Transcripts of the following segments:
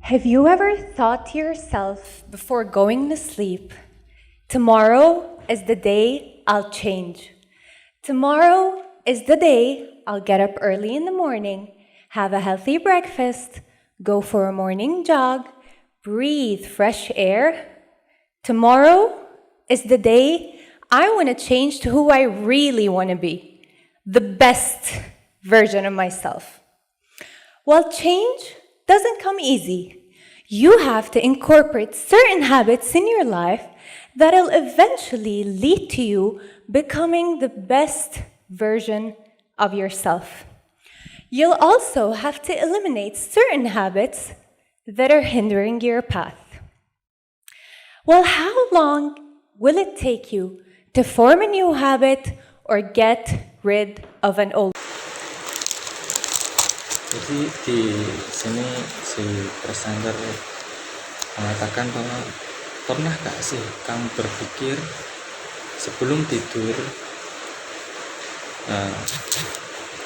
Have you ever thought to yourself before going to sleep, tomorrow is the day I'll change. Tomorrow is the day I'll get up early in the morning, have a healthy breakfast, go for a morning jog, breathe fresh air. Tomorrow is the day I want to change to who I really want to be, the best version of myself. Well, change doesn't come easy. You have to incorporate certain habits in your life that'll eventually lead to you becoming the best version of yourself. You'll also have to eliminate certain habits that are hindering your path. Well, how long will it take you to form a new habit or get rid of an old? Jadi di sini si presenter mengatakan bahwa pernah gak sih kamu berpikir sebelum tidur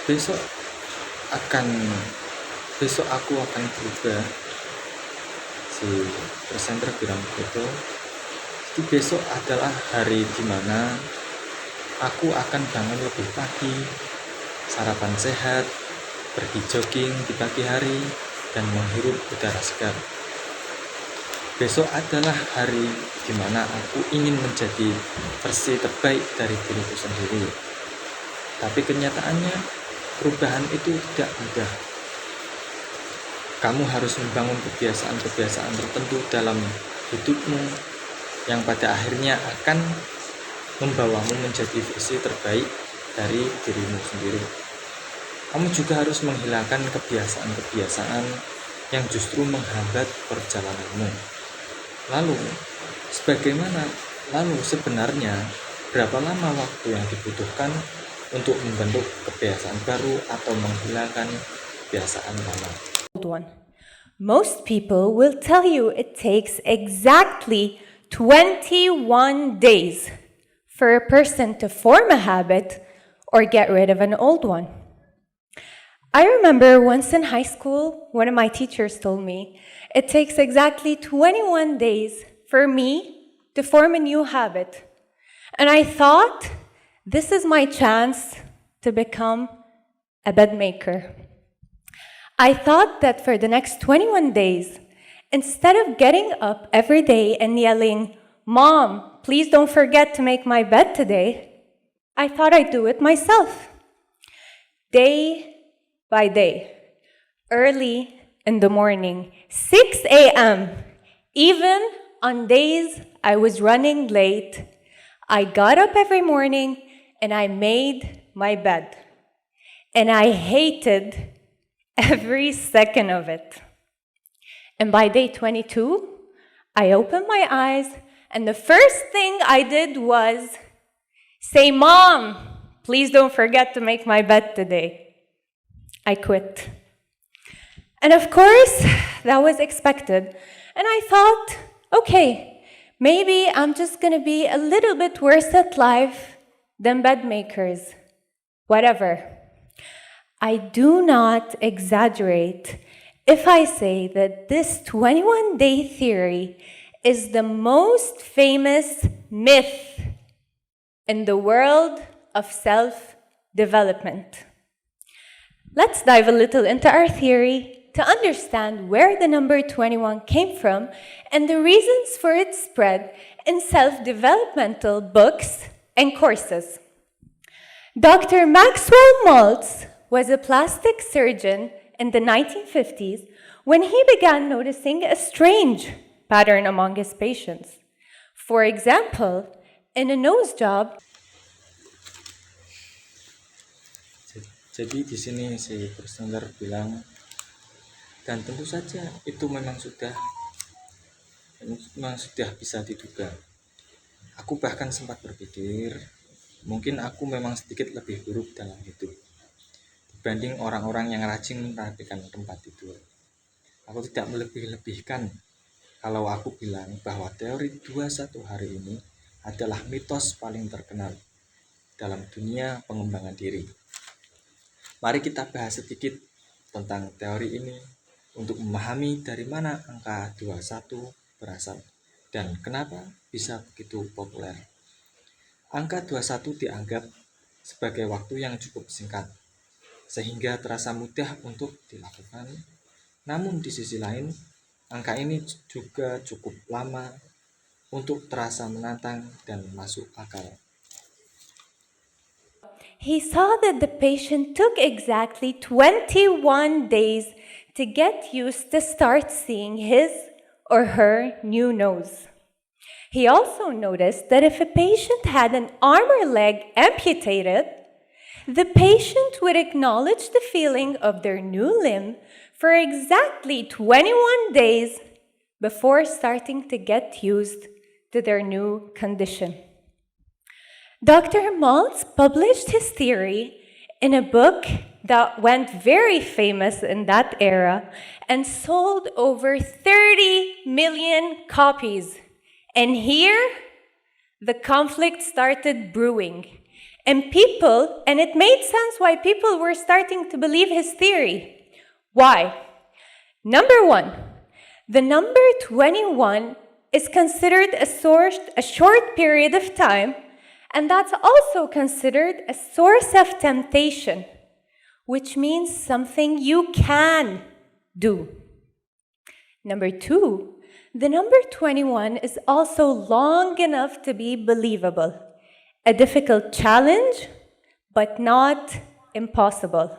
besok aku akan berubah. Si presenter bilang begitu. Jadi besok adalah hari dimana aku akan bangun lebih pagi, sarapan sehat, pergi jogging di pagi hari, dan menghirup udara segar. Besok adalah hari di mana aku ingin menjadi versi terbaik dari diriku sendiri. Tapi kenyataannya, perubahan itu tidak mudah. Kamu harus membangun kebiasaan-kebiasaan tertentu dalam hidupmu yang pada akhirnya akan membawamu menjadi versi terbaik dari dirimu sendiri. Kamu juga harus menghilangkan kebiasaan-kebiasaan yang justru menghambat perjalananmu. Lalu sebenarnya berapa lama waktu yang dibutuhkan untuk membentuk kebiasaan baru atau menghilangkan kebiasaan lama? One. Most people will tell you it takes exactly 21 days for a person to form a habit or get rid of an old one. I remember once in high school, one of my teachers told me it takes exactly 21 days for me to form a new habit. And I thought, this is my chance to become a bed maker. I thought that for the next 21 days, instead of getting up every day and yelling, "Mom, please don't forget to make my bed today," I thought I'd do it myself. Day by day, early in the morning, 6 a.m., even on days I was running late, I got up every morning and I made my bed. And I hated every second of it. And by day 22, I opened my eyes and the first thing I did was say, "Mom, please don't forget to make my bed today." I quit. And of course, that was expected. And I thought, okay, maybe I'm just going to be a little bit worse at life than bed makers. Whatever. I do not exaggerate if I say that this 21-day theory is the most famous myth in the world of self-development. Let's dive a little into our theory to understand where the number 21 came from and the reasons for its spread in self-developmental books and courses. Dr. Maxwell Maltz was a plastic surgeon in the 1950s when he began noticing a strange pattern among his patients. For example, in a nose job, Jadi di sini si presenter bilang, dan tentu saja itu memang sudah bisa diduga. Aku bahkan sempat berpikir, mungkin aku memang sedikit lebih buruk dalam hidup dibanding orang-orang yang rajin merapikan tempat tidur. Aku tidak melebih-lebihkan kalau aku bilang bahwa teori 21 hari ini adalah mitos paling terkenal dalam dunia pengembangan diri. Mari kita bahas sedikit tentang teori ini untuk memahami dari mana angka 21 berasal dan kenapa bisa begitu populer. Angka 21 dianggap sebagai waktu yang cukup singkat, sehingga terasa mudah untuk dilakukan. Namun di sisi lain, angka ini juga cukup lama untuk terasa menantang dan masuk akal. He saw that the patient took exactly 21 days to get used to start seeing his or her new nose. He also noticed that if a patient had an arm or leg amputated, the patient would acknowledge the feeling of their new limb for exactly 21 days before starting to get used to their new condition. Dr. Maltz published his theory in a book that went very famous in that era and sold over 30 million copies. And here, the conflict started brewing. And it made sense why people were starting to believe his theory. Why? Number one, the number 21 is considered a short period of time, and that's also considered a source of temptation, which means something you can do. Number two, the number 21 is also long enough to be believable. A difficult challenge, but not impossible.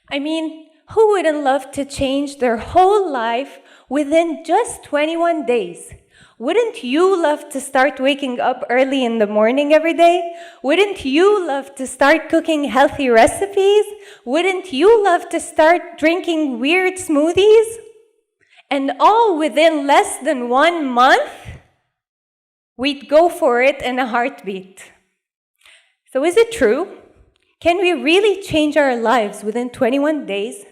I mean, who wouldn't love to change their whole life within just 21 days? Wouldn't you love to start waking up early in the morning every day? Wouldn't you love to start cooking healthy recipes? Wouldn't you love to start drinking weird smoothies? And all within less than 1 month? We'd go for it in a heartbeat. So is it true? Can we really change our lives within 21 days?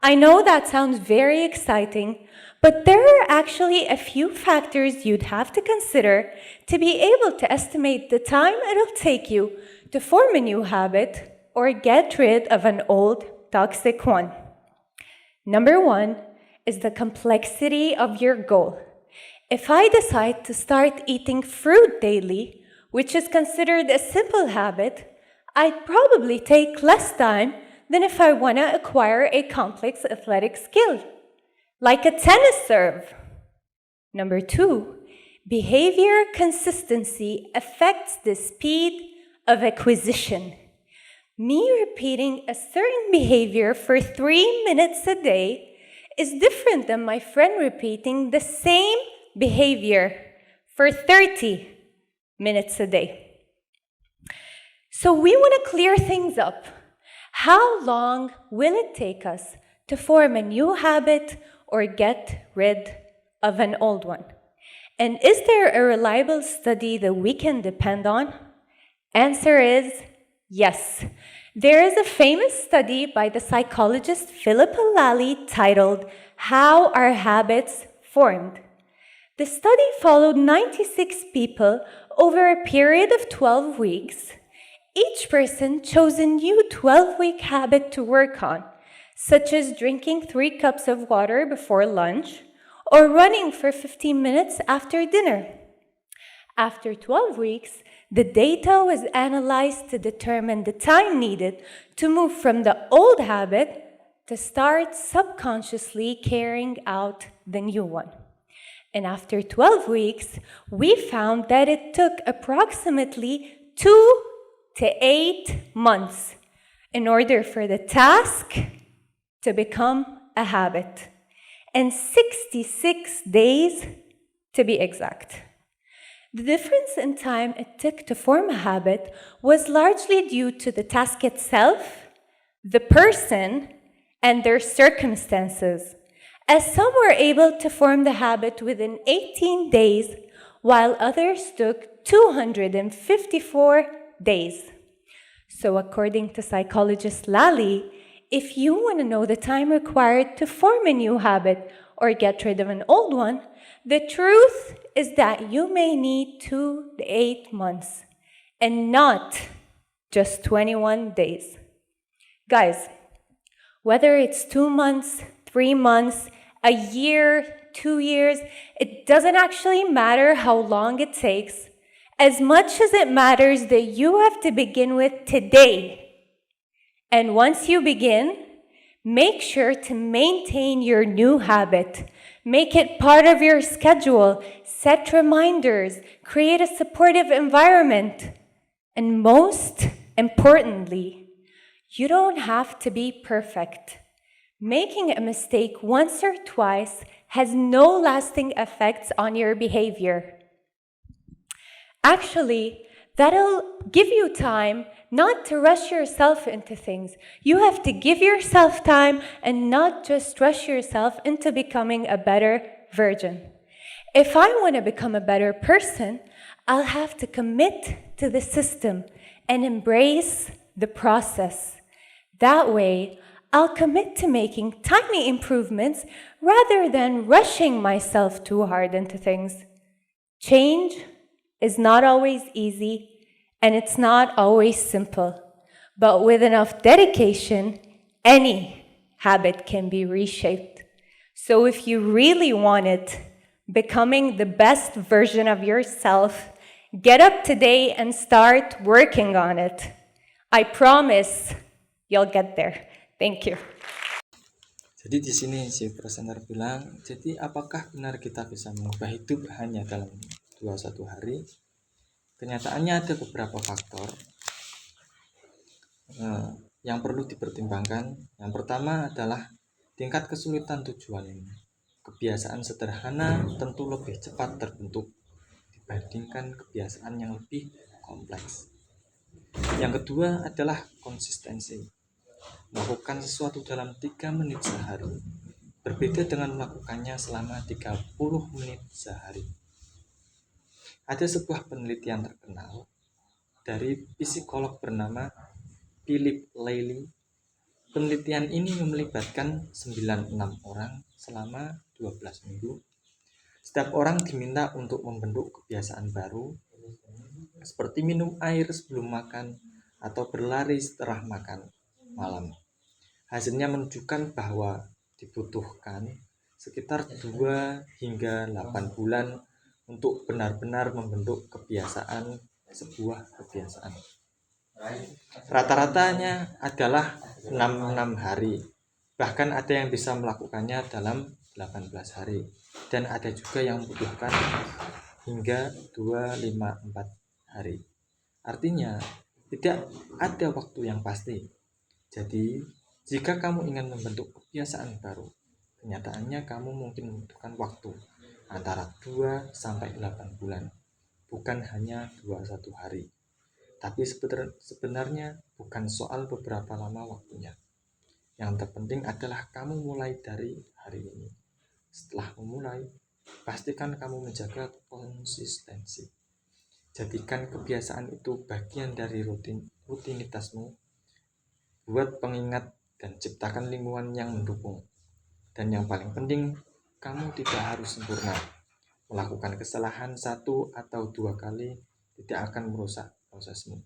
I know that sounds very exciting, but there are actually a few factors you'd have to consider to be able to estimate the time it'll take you to form a new habit or get rid of an old, toxic one. Number one is the complexity of your goal. If I decide to start eating fruit daily, which is considered a simple habit, I'd probably take less time than if I want to acquire a complex athletic skill, like a tennis serve. Number two, behavior consistency affects the speed of acquisition. Me repeating a certain behavior for 3 minutes a day is different than my friend repeating the same behavior for 30 minutes a day. So we want to clear things up. How long will it take us to form a new habit or get rid of an old one? And is there a reliable study that we can depend on? Answer is yes. There is a famous study by the psychologist Philip Lally titled How Are Habits Formed? The study followed 96 people over a period of 12 weeks. Each person chose a new 12-week habit to work on, such as drinking 3 cups of water before lunch or running for 15 minutes after dinner. After 12 weeks, the data was analyzed to determine the time needed to move from the old habit to start subconsciously carrying out the new one. And after 12 weeks, we found that it took approximately 2 to 8 months in order for the task to become a habit, and 66 days to be exact. The difference in time it took to form a habit was largely due to the task itself, the person, and their circumstances, as some were able to form the habit within 18 days, while others took 254 days. So according to psychologist Lally, if you want to know the time required to form a new habit or get rid of an old one, the truth is that you may need 2 to 8 months and not just 21 days. Guys, whether it's 2 months, 3 months, a year, 2 years. It doesn't actually matter how long it takes, as much as it matters that you have to begin with today. And once you begin, make sure to maintain your new habit. Make it part of your schedule. Set reminders. Create a supportive environment. And most importantly, you don't have to be perfect. Making a mistake once or twice has no lasting effects on your behavior. Actually, that'll give you time not to rush yourself into things. You have to give yourself time and not just rush yourself into becoming a better version. If I want to become a better person, I'll have to commit to the system and embrace the process. That way, I'll commit to making tiny improvements rather than rushing myself too hard into things. Change is not always easy, and it's not always simple. But with enough dedication, any habit can be reshaped. So if you really want it, becoming the best version of yourself, get up today and start working on it. I promise you'll get there. Thank you. Jadi di sini si presenter bilang, jadi apakah benar kita bisa mengubah hidup hanya dalam 21 hari? Kenyataannya ada beberapa faktor yang perlu dipertimbangkan. Yang pertama adalah tingkat kesulitan tujuan ini. Kebiasaan sederhana tentu lebih cepat terbentuk dibandingkan kebiasaan yang lebih kompleks. Yang kedua adalah konsistensi. Melakukan sesuatu dalam 3 menit sehari berbeda dengan melakukannya selama 30 menit sehari. Ada sebuah penelitian terkenal dari psikolog bernama Philip Laley. Penelitian ini melibatkan 96 orang selama 12 minggu. Setiap orang diminta untuk membentuk kebiasaan baru seperti minum air sebelum makan atau berlari setelah makan malam. Hasilnya menunjukkan bahwa dibutuhkan sekitar 2 hingga 8 bulan untuk benar-benar membentuk sebuah kebiasaan. Rata-ratanya adalah 66 hari. Bahkan ada yang bisa melakukannya dalam 18 hari. Dan ada juga yang membutuhkan hingga 254 hari. Artinya, tidak ada waktu yang pasti. Jadi, jika kamu ingin membentuk kebiasaan baru, kenyataannya kamu mungkin membutuhkan waktu antara 2 sampai 8 bulan, bukan hanya 21 hari. Tapi sebenarnya bukan soal beberapa lama waktunya. Yang terpenting adalah kamu mulai dari hari ini. Setelah memulai, pastikan kamu menjaga konsistensi. Jadikan kebiasaan itu bagian dari rutinitasmu. Buat pengingat dan ciptakan lingkungan yang mendukung. Dan yang paling penting, kamu tidak harus sempurna. Melakukan kesalahan 1 atau 2 kali tidak akan merusak prosesmu.